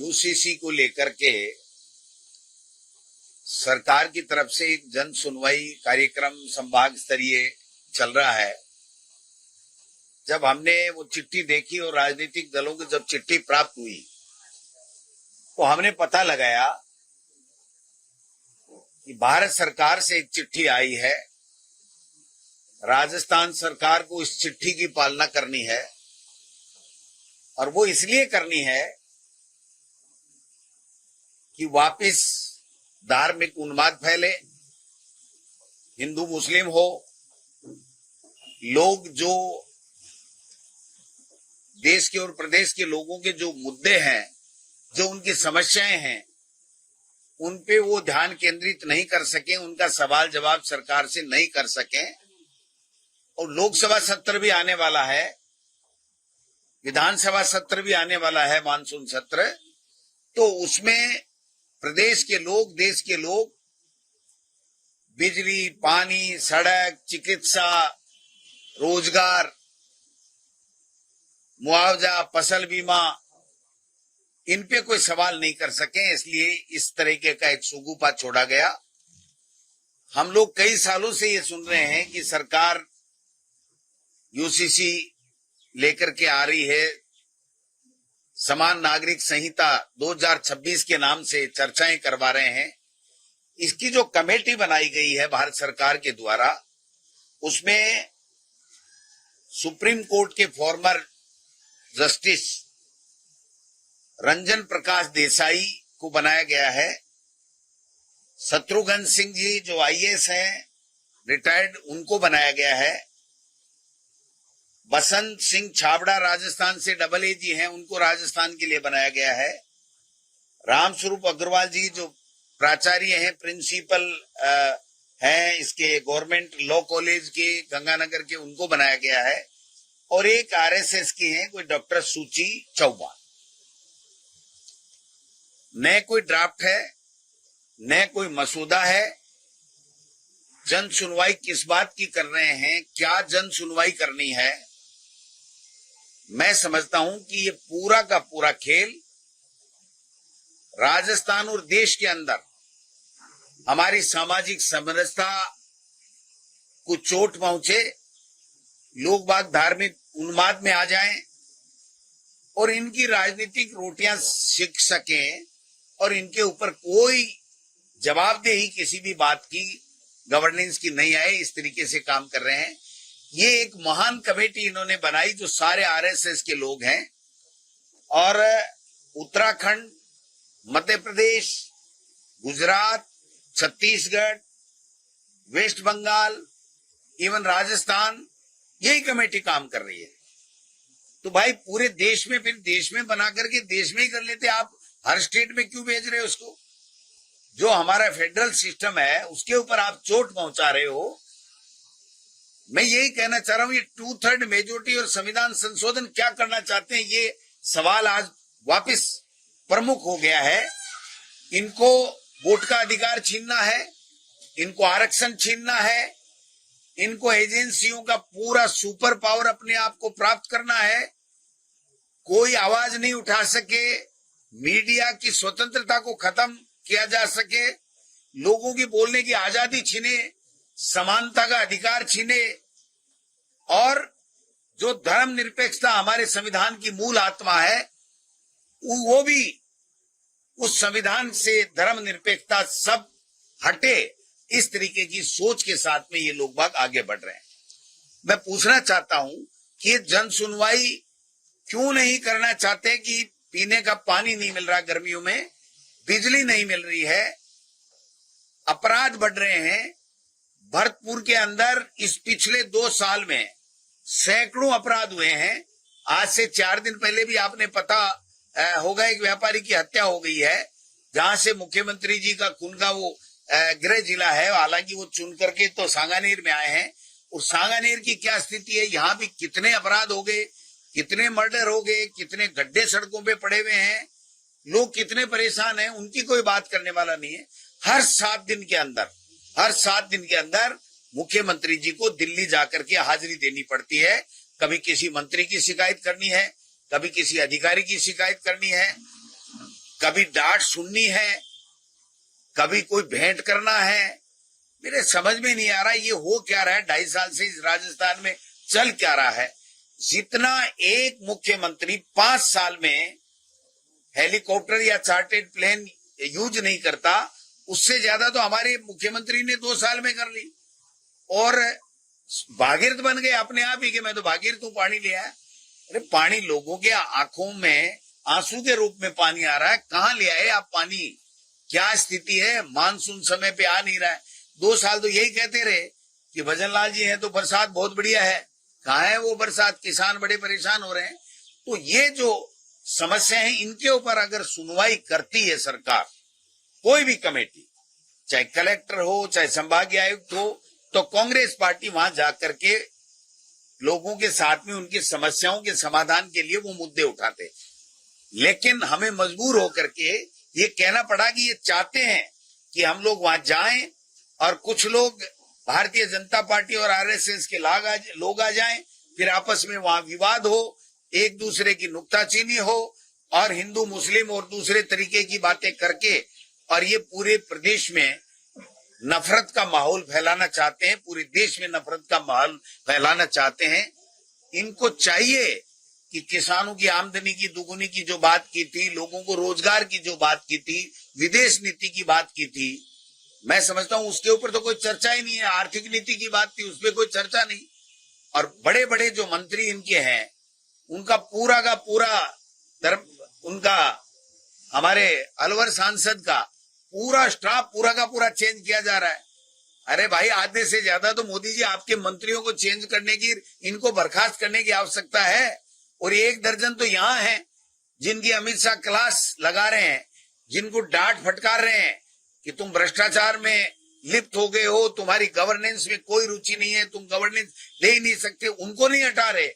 UCC को लेकर के सरकार की तरफ से एक जन सुनवाई कार्यक्रम संभाग स्तरीय चल रहा है। जब हमने वो चिट्ठी देखी और राजनीतिक दलों को जब चिट्ठी प्राप्त हुई तो हमने पता लगाया कि भारत सरकार से एक चिट्ठी आई है। राजस्थान सरकार को इस चिट्ठी की पालना करनी है और वो इसलिए करनी है कि वापस धार्मिक उन्माद फैले, हिंदू मुस्लिम हो, लोग जो देश के और प्रदेश के लोगों के जो मुद्दे हैं, जो उनकी समस्याएं हैं, उन पे वो ध्यान केंद्रित नहीं कर सके, उनका सवाल जवाब सरकार से नहीं कर सके। और लोकसभा सत्र भी आने वाला है, विधानसभा सत्र भी आने वाला है, मानसून सत्र, तो उसमें प्रदेश के लोग, देश के लोग बिजली, पानी, सड़क, चिकित्सा, रोजगार, मुआवजा, फसल बीमा, इन पे कोई सवाल नहीं कर सके, इसलिए इस तरीके का एक सुगुफा छोड़ा गया। हम लोग कई सालों से ये सुन रहे हैं कि सरकार यूसीसी लेकर के आ रही है, समान नागरिक संहिता 2026 के नाम से चर्चाएं करवा रहे हैं। इसकी जो कमेटी बनाई गई है भारत सरकार के द्वारा, उसमें सुप्रीम कोर्ट के फॉर्मर जस्टिस रंजन प्रकाश देसाई को बनाया गया है। शत्रुघ्न सिंह जी जो आईएएस हैं, रिटायर्ड, उनको बनाया गया है। बसंत सिंह छाबड़ा राजस्थान से AA हैं, उनको राजस्थान के लिए बनाया गया है। रामस्वरूप अग्रवाल जी जो प्राचार्य हैं, प्रिंसिपल हैं इसके गवर्नमेंट लॉ कॉलेज के गंगानगर के, उनको बनाया गया है। और एक आरएसएस की हैं, कोई डॉक्टर सुची चौहान। न कोई ड्राफ्ट है, न कोई मसूदा है। जन सुनवाई किस बात की कर रहे हैं, क्या जन सुनवाई करनी है? मैं समझता हूं कि ये पूरा का पूरा खेल राजस्थान और देश के अंदर हमारी सामाजिक समरसता को चोट पहुंचे, लोग बाग धार्मिक उन्माद में आ जाएं और इनकी राजनीतिक रोटियां सीख सकें और इनके ऊपर कोई जवाबदेही किसी भी बात की, गवर्नेंस की नहीं आए, इस तरीके से काम कर रहे हैं। ये एक महान कमेटी इन्होंने बनाई जो सारे आरएसएस के लोग हैं और उत्तराखंड, मध्य प्रदेश, गुजरात, छत्तीसगढ़, वेस्ट बंगाल, इवन राजस्थान, यही कमेटी काम कर रही है। तो भाई पूरे देश में, फिर देश में बना करके देश में ही कर लेते। आप हर स्टेट में क्यों भेज रहे हो उसको? जो हमारा फेडरल सिस्टम है उसके ऊपर आप चोट पहुंचा रहे हो। मैं यही कहना चाह रहा हूं, ये 2/3 मेजोरिटी और संविधान संशोधन क्या करना चाहते हैं, ये सवाल आज वापस प्रमुख हो गया है। इनको वोट का अधिकार छीनना है, इनको आरक्षण छीनना है, इनको एजेंसियों का पूरा सुपर पावर अपने आप को प्राप्त करना है। कोई आवाज नहीं उठा सके, मीडिया की स्वतंत्रता को खत्म किया जा सके, लोगों की बोलने की आजादी छीने, समानता का अधिकार छीने और जो धर्म निरपेक्षता हमारे संविधान की मूल आत्मा है, वो भी उस संविधान से धर्म निरपेक्षता सब हटे, इस तरीके की सोच के साथ में ये लोग बाग आगे बढ़ रहे हैं। मैं पूछना चाहता हूं कि ये जन सुनवाई क्यों नहीं करना चाहते कि पीने का पानी नहीं मिल रहा, गर्मियों में बिजली नहीं मिल रही है, अपराध बढ़ रहे हैं। भरतपुर के अंदर इस पिछले 2 साल में सैकड़ों अपराध हुए हैं। आज से 4 दिन पहले भी आपने पता होगा, एक व्यापारी की हत्या हो गई है, जहां से मुख्यमंत्री जी का खून का वो गृह जिला है। हालांकि वो चुन करके तो सांगानेर में आए हैं, और सांगानेर की क्या स्थिति है, यहाँ भी कितने अपराध हो गए, कितने मर्डर हो गए, कितने गड्ढे सड़कों पे पड़े हुए हैं, लोग कितने परेशान हैं, उनकी कोई बात करने वाला नहीं है। हर 7 दिन के अंदर मुख्यमंत्री जी को दिल्ली जाकर के हाजिरी देनी पड़ती है। कभी किसी मंत्री की शिकायत करनी है, कभी किसी अधिकारी की शिकायत करनी है, कभी डांट सुननी है, कभी कोई भेंट करना है। मेरे समझ में नहीं आ रहा ये हो क्या रहा है। 2.5 साल से इस राजस्थान में चल क्या रहा है। जितना एक मुख्यमंत्री 5 साल में हेलीकॉप्टर या चार्टर्ड प्लेन यूज नहीं करता, उससे ज्यादा तो हमारे मुख्यमंत्री ने 2 साल में कर ली। और भागीरथ बन गए अपने आप ही कि मैं तो भागीरथ हूं, पानी ले आया। अरे पानी लोगों के आंखों में आंसू के रूप में पानी आ रहा है, कहां ले आए आप पानी? क्या स्थिति है? मानसून समय पे आ नहीं रहा है। 2 साल तो यही कहते रहे कि भजन लाल जी हैं तो बरसात बहुत बढ़िया है। कहां है वो बरसात? किसान बड़े परेशान हो रहे हैं। तो ये जो समस्या है, इनके ऊपर अगर सुनवाई करती है सरकार, कोई भी कमेटी, चाहे कलेक्टर हो चाहे संभागीय आयुक्त हो, तो कांग्रेस पार्टी वहां जाकर के लोगों के साथ में उनकी समस्याओं के समाधान के लिए वो मुद्दे उठाते। लेकिन हमें मजबूर होकर के ये कहना पड़ा कि ये चाहते हैं कि हम लोग वहां जाएं और कुछ लोग भारतीय जनता पार्टी और आरएसएस के लोग आ जाएं, फिर आपस में वहां विवाद हो, एक दूसरे की नुक्ताचीनी हो और हिंदू मुस्लिम और दूसरे तरीके की बातें करके, और ये पूरे प्रदेश में नफरत का माहौल फैलाना चाहते हैं, पूरे देश में नफरत का माहौल फैलाना चाहते हैं। इनको चाहिए कि किसानों की आमदनी की दुगुनी की जो बात की थी, लोगों को रोजगार की जो बात की थी, विदेश नीति की बात की थी, मैं समझता हूं उसके ऊपर तो कोई चर्चा ही नहीं है। आर्थिक नीति की बात थी, उसपे कोई चर्चा नहीं। और बड़े बड़े जो मंत्री इनके हैं, उनका पूरा का पूरा उनका हमारे अलवर सांसद का पूरा स्टाफ पूरा का पूरा चेंज किया जा रहा है। अरे भाई, आधे से ज्यादा तो मोदी जी आपके मंत्रियों को चेंज करने की, इनको बर्खास्त करने की आवश्यकता है। और 1 दर्जन तो यहां है जिनकी अमित शाह क्लास लगा रहे हैं, जिनको डांट फटकार रहे हैं कि तुम भ्रष्टाचार में लिप्त हो गए हो, तुम्हारी गवर्नेंस में कोई रुचि नहीं है, तुम गवर्नेंस ले ही नहीं सकते, उनको नहीं हटा रहे।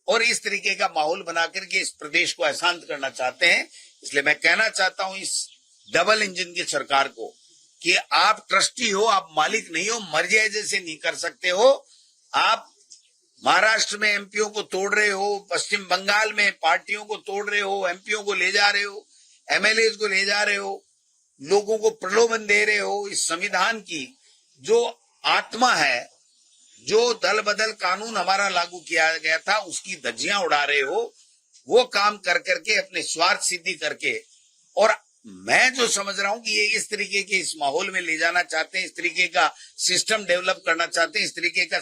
और इस तरीके का माहौल बना करके इस प्रदेश को अशांत करना चाहते हैं। इसलिए मैं कहना चाहता हूं इस डबल इंजन की सरकार को कि आप ट्रस्टी हो, आप मालिक नहीं हो, मर्जी जैसे नहीं कर सकते हो। आप महाराष्ट्र में एमपीओ को तोड़ रहे हो, पश्चिम बंगाल में पार्टियों को तोड़ रहे हो, एमपीओ को ले जा रहे हो, एमएलए को ले जा रहे हो, लोगों को प्रलोभन दे रहे हो। इस संविधान की जो आत्मा है, जो दल बदल कानून हमारा लागू किया गया था, उसकी धज्जियां उड़ा रहे हो। वो काम कर करके अपने स्वार्थ सिद्धि करके, और मैं जो समझ रहा हूं कि ये इस तरीके के इस माहौल में ले जाना चाहते हैं, इस तरीके का सिस्टम डेवलप करना चाहते हैं, इस तरीके का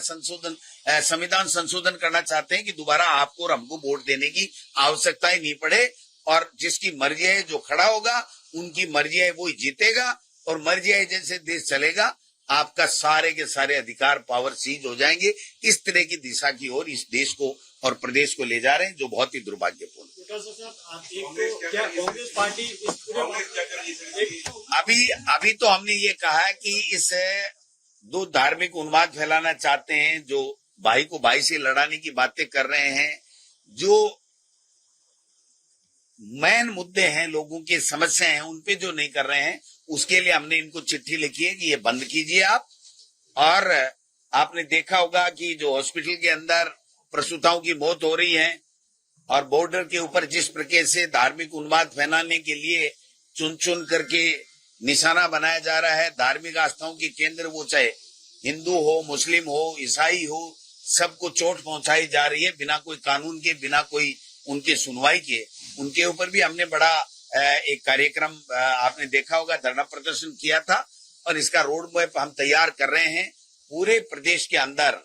संविधान संशोधन करना चाहते हैं कि दोबारा आपको और हमको वोट देने की आवश्यकता ही नहीं पड़े, और जिसकी मर्जी है जो खड़ा होगा, उनकी मर्जी है वो ही जीतेगा, और मर्जी है जैसे देश चलेगा, आपका सारे के सारे अधिकार पावर सीज हो जाएंगे। इस तरह की दिशा की ओर इस देश को और प्रदेश को ले जा रहे हैं, जो बहुत ही दुर्भाग्यपूर्ण। अभी तो हमने ये कहा है कि इस दो धार्मिक उन्माद फैलाना चाहते हैं, जो भाई को भाई से लड़ाने की बातें कर रहे हैं, जो मेन मुद्दे हैं, लोगों की समस्या हैं, उन पे जो नहीं कर रहे हैं, उसके लिए हमने इनको चिट्ठी लिखी है कि ये बंद कीजिए आप। और आपने देखा होगा कि जो हॉस्पिटल के अंदर प्रसूताओं की मौत हो रही है, और बॉर्डर के ऊपर जिस प्रकार से धार्मिक उन्माद फैलाने के लिए चुन चुन करके निशाना बनाया जा रहा है, धार्मिक आस्थाओं के केंद्र, वो चाहे हिंदू हो, मुस्लिम हो, ईसाई हो, सबको चोट पहुंचाई जा रही है बिना कोई कानून के, बिना कोई उनकी सुनवाई के। उनके ऊपर भी हमने बड़ा एक कार्यक्रम, आपने देखा होगा, धरना प्रदर्शन किया था, और इसका रोड मैप हम तैयार कर रहे हैं। पूरे प्रदेश के अंदर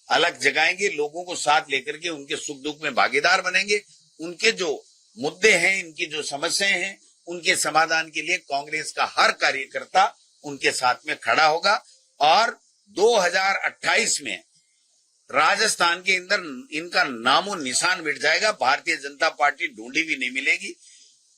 अलग जगाएंगे, लोगों को साथ लेकर के उनके सुख दुख में भागीदार बनेंगे। उनके जो मुद्दे हैं, इनकी जो समस्याएं हैं, उनके समाधान के लिए कांग्रेस का हर कार्यकर्ता उनके साथ में खड़ा होगा। और 2028 में राजस्थान के अंदर इनका नामो निशान मिट जाएगा, भारतीय जनता पार्टी ढूंढी भी नहीं मिलेगी।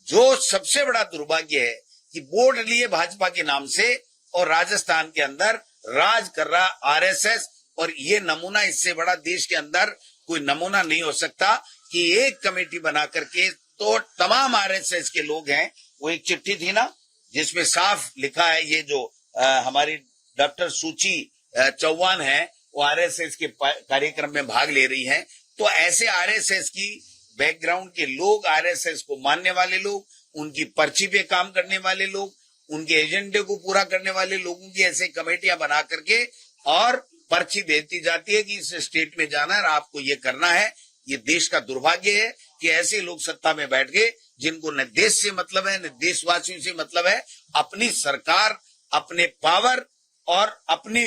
जो सबसे बड़ा दुर्भाग्य है कि वोट लिए भाजपा के नाम से, और राजस्थान के अंदर राज कर रहा आरएसएस, और ये नमूना, इससे बड़ा देश के अंदर कोई नमूना नहीं हो सकता कि एक कमेटी बना करके तो तमाम आरएसएस के लोग हैं। वो एक चिट्ठी थी ना जिसमें साफ लिखा है, ये जो हमारी डॉक्टर सूची चौहान है, वो आरएसएस के कार्यक्रम में भाग ले रही हैं। तो ऐसे आरएसएस की बैकग्राउंड के लोग, आरएसएस को मानने वाले लोग, उनकी पर्ची पे काम करने वाले लोग, उनके एजेंडे को पूरा करने वाले लोगों की ऐसे कमेटियां बना करके और पर्ची देती जाती है कि इस स्टेट में जाना है और आपको ये करना है। ये देश का दुर्भाग्य है कि ऐसे लोग सत्ता में बैठ गए जिनको न देश से मतलब है न देशवासियों से मतलब है, अपनी सरकार, अपने पावर और अपनी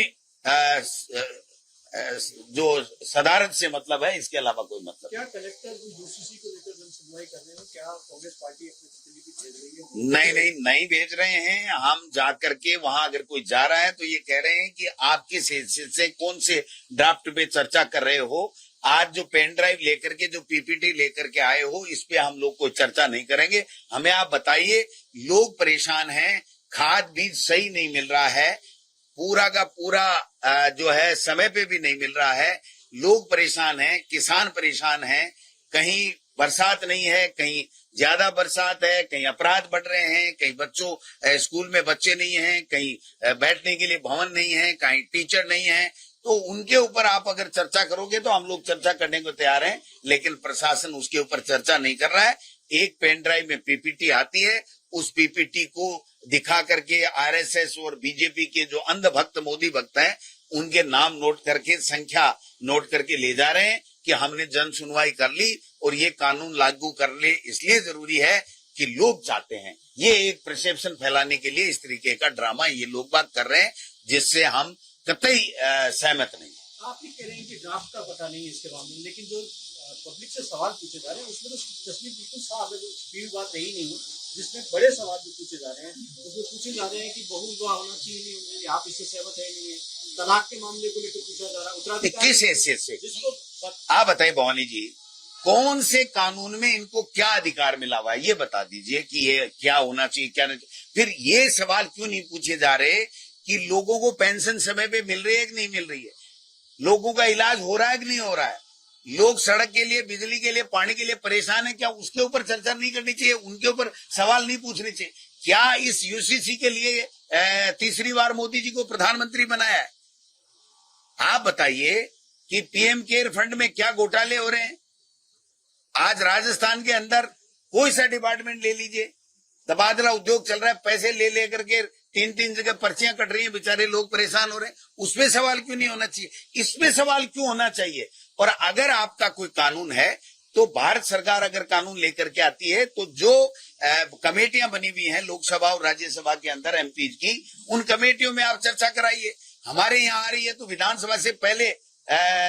जो सदारत से मतलब है, इसके अलावा कोई मतलब। क्या कलेक्टर यूसीसी को लेकर जन सुनवाई कर रहे हैं? क्या कांग्रेस पार्टी अपने प्रतिनिधि भेज रही है? नहीं भेज रहे हैं। हम जा करके वहां अगर कोई जा रहा है तो ये कह रहे हैं कि आप किस हैसियत से कौन से ड्राफ्ट पे चर्चा कर रहे हो। आज जो पेन ड्राइव लेकर के जो पीपीटी लेकर के आए हो, इस पे हम लोग कोई चर्चा नहीं करेंगे। हमें आप बताइए, लोग परेशान हैं, खाद बीज सही नहीं मिल रहा है, पूरा का पूरा जो है समय पे भी नहीं मिल रहा है, लोग परेशान हैं, किसान परेशान हैं, कहीं बरसात नहीं है, कहीं ज्यादा बरसात है, कहीं अपराध बढ़ रहे हैं, कहीं बच्चों स्कूल में बच्चे नहीं हैं, कहीं बैठने के लिए भवन नहीं है, कहीं टीचर नहीं है। तो उनके ऊपर आप अगर चर्चा करोगे तो हम लोग चर्चा करने को तैयार हैं, लेकिन प्रशासन उसके ऊपर चर्चा नहीं कर रहा है। एक पेन ड्राइव में पीपीटी आती है, उस पीपीटी को दिखा करके आरएसएस और बीजेपी के जो अंधभक्त मोदी भक्त हैं, उनके नाम नोट करके, संख्या नोट करके ले जा रहे हैं कि हमने जन सुनवाई कर ली और ये कानून लागू कर ले। इसलिए जरूरी है कि लोग चाहते हैं, ये एक परसेप्शन फैलाने के लिए इस तरीके का ड्रामा ये लोग बात कर रहे हैं, जिससे हम कतई सहमत नहीं। आप ही कह रहे हैं कि ड्राफ्ट का पता नहीं है इसके मामले में, लेकिन जो पब्लिक से सवाल पूछे जा रहे हैं उसमें तो तस्वीर बिल्कुल साफ है, जो बात रही नहीं है, जिसमें बड़े सवाल जो पूछे जा रहे हैं उसमें पूछे जा रहे हैं कि बहुविवाह होना चाहिए, आप इससे सहमत है नहीं है, तलाक के मामले को लेकर पूछा जा रहा है। उत्तराधिकारी किस हैसियत से, आप बताइए भवानी जी, कौन से कानून में इनको क्या अधिकार मिला हुआ है, ये बता दीजिए कि ये क्या होना चाहिए, क्या नहीं। फिर ये सवाल क्यों नहीं पूछे जा रहे कि लोगों को पेंशन समय पे मिल रही है कि नहीं मिल रही है, लोगों का इलाज हो रहा है कि नहीं हो रहा है, लोग सड़क के लिए, बिजली के लिए, पानी के लिए परेशान है, क्या उसके ऊपर चर्चा नहीं करनी चाहिए, उनके ऊपर सवाल नहीं पूछने चाहिए? क्या इस यूसीसी के लिए तीसरी बार मोदी जी को प्रधानमंत्री बनाया है? आप बताइए कि पीएम केयर फंड में क्या घोटाले हो रहे हैं। आज राजस्थान के अंदर कोई सा डिपार्टमेंट ले लीजिए, तबादला उद्योग चल रहा है, पैसे ले लेकर के 3-3 जगह पर्चियां कट रही हैं, बेचारे लोग परेशान हो रहे हैं। उसमें सवाल क्यों नहीं होना चाहिए, इसमें सवाल क्यों होना चाहिए? और अगर आपका कोई कानून है तो भारत सरकार अगर कानून लेकर के आती है तो जो कमेटियां बनी हुई हैं लोकसभा और राज्यसभा के अंदर एमपी की, उन कमेटियों में आप चर्चा कराइए। हमारे यहाँ आ रही है तो विधानसभा से पहले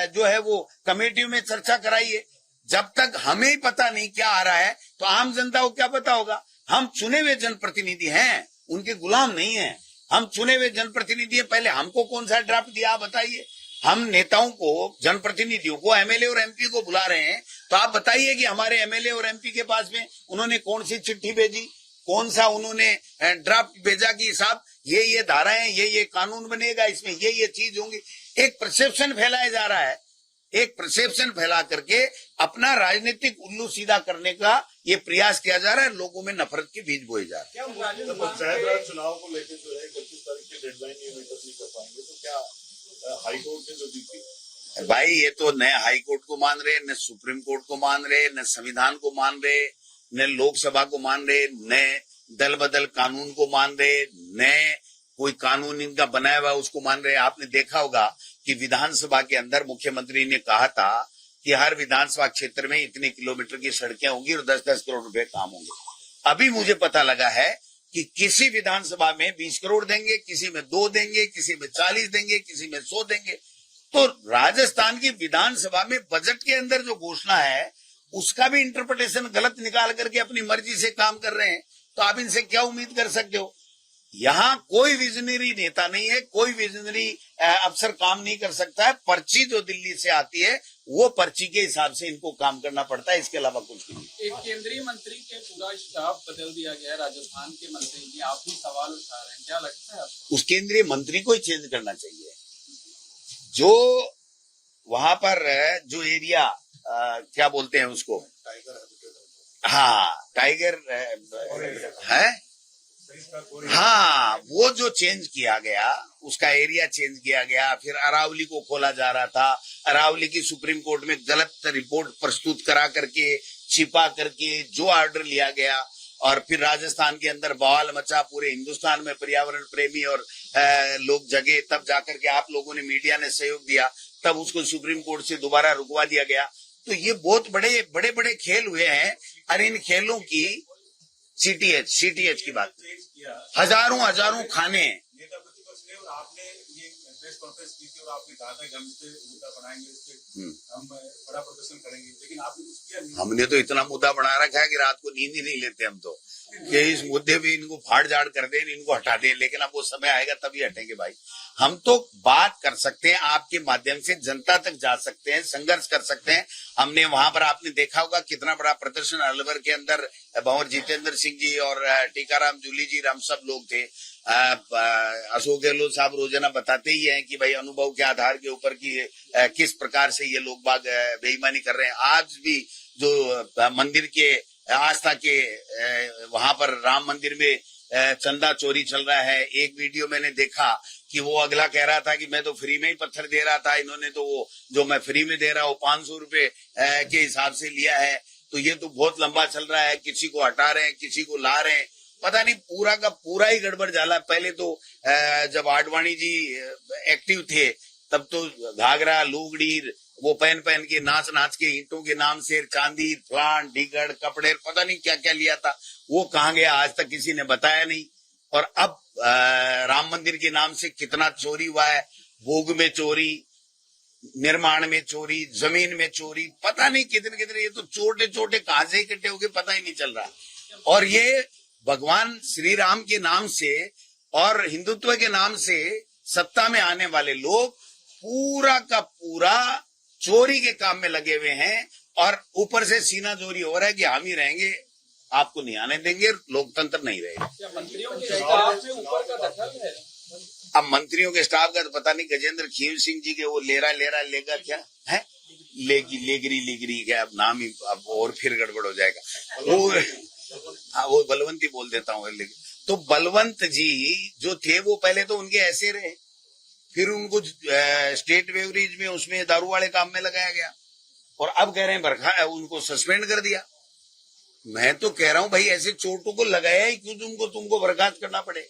जो है वो कमेटियों में चर्चा कराइए। जब तक हमें ही पता नहीं क्या आ रहा है तो आम जनता को क्या पता होगा? हम चुने हुए जनप्रतिनिधि हैं, उनके गुलाम नहीं हैं। हम चुने हुए जनप्रतिनिधि हैं, पहले हमको कौन सा ड्राफ्ट दिया आप बताइए। हम नेताओं को, जनप्रतिनिधियों को, एमएलए और एमपी को बुला रहे हैं, तो आप बताइए कि हमारे एमएलए और एमपी के पास में उन्होंने कौन सी चिट्ठी भेजी, कौन सा उन्होंने ड्राफ्ट भेजा कि साहब ये धाराएं, ये कानून बनेगा, इसमें ये चीज होंगी। एक परसेप्शन फैलाया जा रहा है, एक परसेप्शन फैला करके अपना राजनीतिक उल्लू सीधा करने का ये प्रयास किया जा रहा है, लोगों में नफरत के बीज बोए जा रहे हैं। पंचायत चुनाव को लेकर जो है 31 तारीख की डेडलाइन ये मीटअप नहीं कर पाएंगे, तो क्या हाई कोर्ट ने जो दी थी? भाई ये तो न हाई कोर्ट को मान रहे, न सुप्रीम कोर्ट को मान रहे, न संविधान को मान रहे, न लोकसभा को मान रहे, न दल बदल कानून को मान रहे, न कोई कानून इनका बनाया हुआ उसको मान रहे। आपने देखा होगा कि विधानसभा के अंदर मुख्यमंत्री ने कहा था कि हर विधानसभा क्षेत्र में इतने किलोमीटर की सड़कें होंगी और 10-10 करोड़ रुपए काम होंगे। अभी मुझे पता लगा है कि किसी विधानसभा में 20 करोड़ देंगे, किसी में 2 देंगे, किसी में 40 देंगे, किसी में 100 देंगे। तो राजस्थान की विधानसभा में बजट के अंदर जो घोषणा है उसका भी इंटरप्रिटेशन गलत निकाल करके अपनी मर्जी से काम कर रहे हैं। तो आप इनसे क्या उम्मीद कर सकते हो? यहाँ कोई विजनरी नेता नहीं है, कोई विजनरी अफसर काम नहीं कर सकता है। पर्ची जो दिल्ली से आती है वो पर्ची के हिसाब से इनको काम करना पड़ता है, इसके अलावा कुछ नहीं। एक केंद्रीय मंत्री के पूरा स्टाफ बदल दिया गया है, राजस्थान के मंत्री जी, आप भी सवाल उठा रहे हैं, क्या लगता है आपको? उस केंद्रीय मंत्री को ही चेंज करना चाहिए। जो वहां पर जो एरिया क्या बोलते हैं उसको, टाइगर है, हाँ, वो जो चेंज किया गया, उसका एरिया चेंज किया गया। फिर अरावली को खोला जा रहा था, अरावली की सुप्रीम कोर्ट में गलत रिपोर्ट प्रस्तुत करा करके, छिपा करके जो ऑर्डर लिया गया, और फिर राजस्थान के अंदर बवाल मचा, पूरे हिंदुस्तान में पर्यावरण प्रेमी और लोग जगे, तब जाकर के आप लोगों ने, मीडिया ने सहयोग दिया, तब उसको सुप्रीम कोर्ट से दोबारा रुकवा दिया गया। तो ये बहुत बड़े बड़े बड़े खेल हुए हैं। और इन खेलों की सीटीएच की बात, हजारों खाने हैं। नेता प्रतिपक्ष ने और आपने ये प्रेस कॉन्फ्रेंस की थी और आपने कहा था कि हम इस पे मुद्दा बनाएंगे, इस पे हम बड़ा प्रदर्शन करेंगे, लेकिन आपने कुछ किया नहीं। हमने तो इतना मुद्दा बना रखा है कि रात को नींद ही नहीं लेते हम तो, कि इस मुद्दे पे इनको फाड़ झाड़ कर दे, इनको हटा दे। लेकिन अब वो समय आएगा तभी हटेंगे भाई। हम तो बात कर सकते हैं, आपके माध्यम से जनता तक जा सकते हैं, संघर्ष कर सकते हैं। हमने वहां पर, आपने देखा होगा कितना बड़ा प्रदर्शन अलवर के अंदर, भंवर जितेंद्र सिंह जी और टीकाराम जूली जी, हम सब लोग थे। अशोक गहलोत साहब रोजाना बताते ही हैं कि भाई अनुभव के आधार के ऊपर की किस प्रकार से ये लोग बाग बेईमानी कर रहे हैं। आज भी जो मंदिर के, आस्था के वहां पर राम मंदिर में चंदा चोरी चल रहा है। एक वीडियो मैंने देखा कि वो अगला कह रहा था कि मैं तो फ्री में ही पत्थर दे रहा था, इन्होंने तो वो जो मैं फ्री में दे रहा हूँ 500 रुपए के हिसाब से लिया है। तो ये तो बहुत लंबा चल रहा है, किसी को हटा रहे हैं, किसी को ला रहे हैं, पता नहीं पूरा का पूरा ही गड़बड़ जाला। पहले तो जब आडवाणी जी एक्टिव थे तब तो घाघरा लुगड़ी वो पहन पहन के नाच के ईंटों के नाम से चांदी, फलान, ढीगड़, कपड़े, पता नहीं क्या क्या लिया था। वो कहाँ गया आज तक किसी ने बताया नहीं। और अब राम मंदिर के नाम से कितना चोरी हुआ है, भोग में चोरी, निर्माण में चोरी, जमीन में चोरी, पता नहीं कितने कितने, ये तो छोटे छोटे कहां से इकट्ठे हो गए पता ही नहीं चल रहा। और ये भगवान श्री राम के नाम से और हिंदुत्व के नाम से सत्ता में आने वाले लोग पूरा का पूरा चोरी के काम में लगे हुए हैं। और ऊपर से सीना जोरी हो रहा है कि हम ही रहेंगे, आपको नहीं आने देंगे, लोकतंत्र नहीं रहेगा। क्या मंत्रियों के स्टाफ में ऊपर का दखल है? अब मंत्रियों के स्टाफ का तो पता नहीं, गजेंद्र खीव सिंह जी के वो लेगा क्या है, लेगरी क्या, अब नाम ही अब और फिर गड़बड़ हो जाएगा। वो बलवंती बोल देता हूँ। लेकिन तो बलवंत जी जो थे वो पहले तो उनके ऐसे रहे, फिर उनको स्टेट बेवरेज में उसमें दारू वाले काम में लगाया गया, और अब कह रहे हैं उनको सस्पेंड कर दिया। मैं तो कह रहा हूं भाई, ऐसे चोटों को लगाया ही क्यों तुमको बर्खास्त करना पड़े।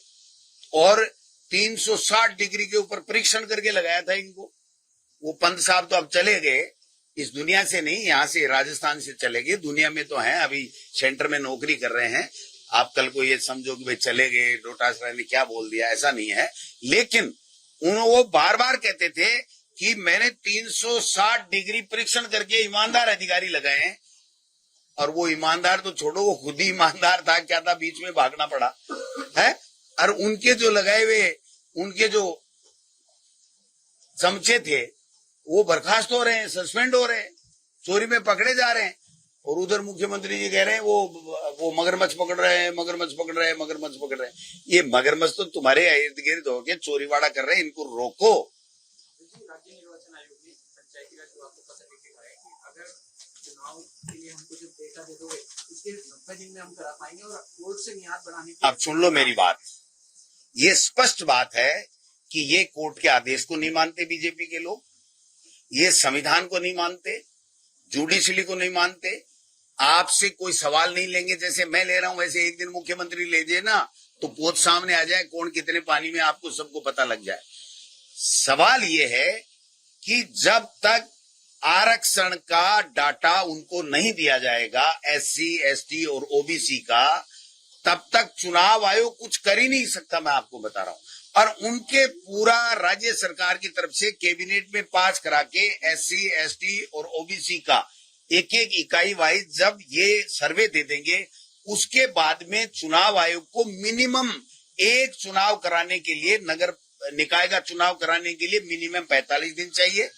और 360 डिग्री के ऊपर परीक्षण करके लगाया था इनको। वो पंत साहब तो अब चले गए, इस दुनिया से नहीं, यहाँ से राजस्थान से चले गए, दुनिया में तो हैं, अभी सेंटर में नौकरी कर रहे हैं। आप कल को ये समझो कि भाई चले गए, डोटासरा ने क्या बोल दिया, ऐसा नहीं है। लेकिन वो बार बार कहते थे कि मैंने 360 डिग्री परीक्षण करके ईमानदार अधिकारी लगाए हैं। और वो ईमानदार तो छोड़ो, वो खुद ही ईमानदार था, क्या था, बीच में भागना पड़ा है। और उनके जो लगाए हुए, उनके जो चमचे थे वो बर्खास्त हो रहे हैं, सस्पेंड हो रहे हैं, चोरी में पकड़े जा रहे हैं। और उधर मुख्यमंत्री जी कह रहे हैं वो मगरमच्छ पकड़ रहे हैं, मगरमच्छ पकड़ रहे हैं, मगरमच्छ पकड़ रहे हैं। ये मगरमच्छ तो तुम्हारे इर्द गिर्द होके चोरीवाड़ा कर रहे हैं, इनको रोको। राज्य निर्वाचन आयोग ने पंचायती राज विभाग को पत्र लिख के कहा है कि अगर चुनाव के लिए हमको जो डेटा दे दोगे उसके 90 दिन में हम करा पाएंगे, और कोर्ट से मियाद बढ़ाने की। अब सुन लो मेरी बात, ये स्पष्ट बात है कि ये कोर्ट के आदेश को नहीं मानते बीजेपी के लोग, ये संविधान को नहीं मानते, जुडिशरी को नहीं मानते। आपसे कोई सवाल नहीं लेंगे, जैसे मैं ले रहा हूं वैसे एक दिन मुख्यमंत्री ले जाए ना, तो पोत सामने आ जाए, कौन कितने पानी में, आपको सबको पता लग जाए। सवाल ये है कि जब तक आरक्षण का डाटा उनको नहीं दिया जाएगा, SC, ST और OBC का, तब तक चुनाव आयोग कुछ कर ही नहीं सकता, मैं आपको बता रहा हूं। और उनके पूरा राज्य सरकार की तरफ से कैबिनेट में पास करा के SC, ST और OBC का एक एक इकाई वाइज जब ये सर्वे दे देंगे, उसके बाद में चुनाव आयोग को मिनिमम एक चुनाव कराने के लिए, नगर निकाय का चुनाव कराने के लिए मिनिमम 45 दिन चाहिए,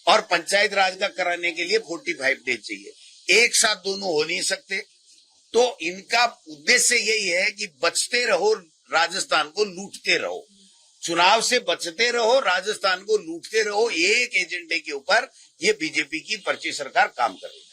और पंचायत राज का कराने के लिए 45 डेज चाहिए। एक साथ दोनों हो नहीं सकते। तो इनका उद्देश्य यही है कि बचते रहो, राजस्थान को लूटते रहो, चुनाव से बचते रहो, राजस्थान को लूटते रहो। एक एजेंडे के ऊपर ये बीजेपी की पर्ची सरकार काम कर रही है।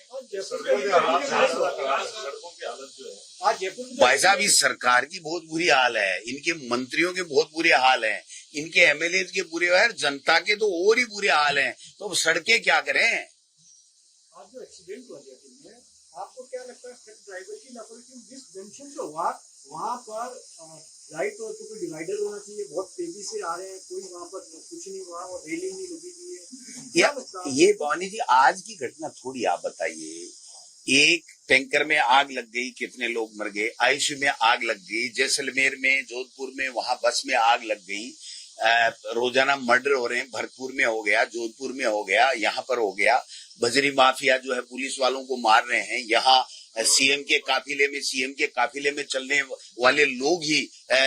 भाई साहब, इस सरकार की बहुत बुरी हाल है, इनके मंत्रियों के बहुत बुरे हाल हैं, इनके MLA के बुरे हाल, जनता के तो और ही बुरे हाल हैं। तो सड़कें क्या करें। आज जो एक्सीडेंट हुआ जयपुर में, आपको क्या लगता है ट्रक ड्राइवर की लापरवाही किस मेंशन तो हुआ वहाँ पर राइट और कोई डिवाइडर होना चाहिए, बहुत तेजी से आ रहे हैं, कोई वहाँ पर कुछ नहीं हुआ और रेलिंग नहीं लगी हुई है। क्या लगता है? ये भवानी जी आज की घटना थोड़ी, आप बताइए। एक टैंकर में आग लग गई, कितने लोग मर गए, आईसीयू में आग लग गई, जैसलमेर में, जोधपुर में वहां बस में आग लग गई, रोजाना मर्डर हो रहे हैं, भरतपुर में हो गया, जोधपुर में हो गया, यहाँ पर हो गया, बजरी माफिया जो है पुलिस वालों को मार रहे हैं, यहाँ सीएम के काफिले में चलने वाले लोग ही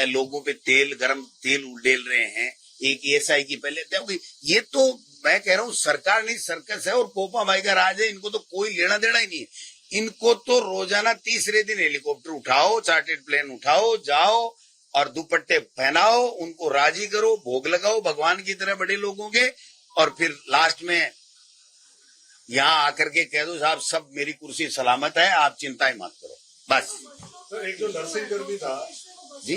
लोगों पे गरम तेल उडेल रहे हैं। एक एएसआई की पहले हत्या हो गई। ये तो मैं कह रहा हूँ सरकार नहीं सर्कस है और पोपा भाई का राज है। इनको तो कोई लेना देना ही नहीं है। इनको तो रोजाना तीसरे दिन हेलीकॉप्टर उठाओ, चार्टर्ड प्लेन उठाओ, जाओ और दुपट्टे पहनाओ, उनको राजी करो, भोग लगाओ भगवान की तरह बड़े लोगों के, और फिर लास्ट में यहाँ आकर के कह दो साहब सब मेरी कुर्सी सलामत है, आप चिंता ही मत करो, बस। सर एक जो नर्सिंग कर्मी था जी,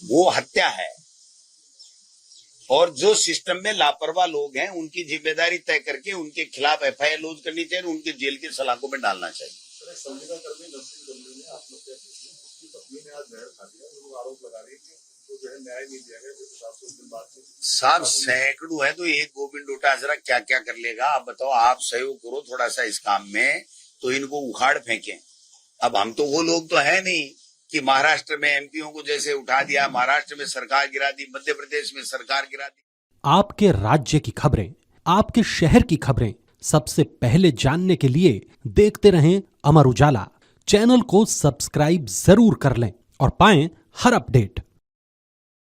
वो हत्या है और जो सिस्टम में लापरवाह लोग हैं उनकी जिम्मेदारी तय करके उनके खिलाफ एफआईआर लॉन्च करनी चाहिए, उनके जेल के सलाखों में डालना चाहिए। सर संविदा कर्मी नर्सिंग कर्मी ने आत्महत्या की थी, उसकी पत्नी ने आज जहर खा लिया, लोग आरोप लगा रहे हैं कि तो जो है न्याय नहीं दिया गया, जिस हिसाब से उस दिन बात की साहब सैकड़ों है तो एक गोविंद डोटासरा क्या क्या कर लेगा। आप बताओ, आप सहयोग करो थोड़ा सा इस काम में तो इनको उखाड़ फेंकें। अब हम तो वो लोग तो है नहीं कि महाराष्ट्र में एमपीओ को जैसे उठा दिया, महाराष्ट्र में सरकार गिरा दी, मध्य प्रदेश में सरकार गिरा दी। आपके राज्य की खबरें, आपके शहर की खबरें सबसे पहले जानने के लिए देखते रहें अमर उजाला। चैनल को सब्सक्राइब जरूर कर लें और पाएं हर अपडेट।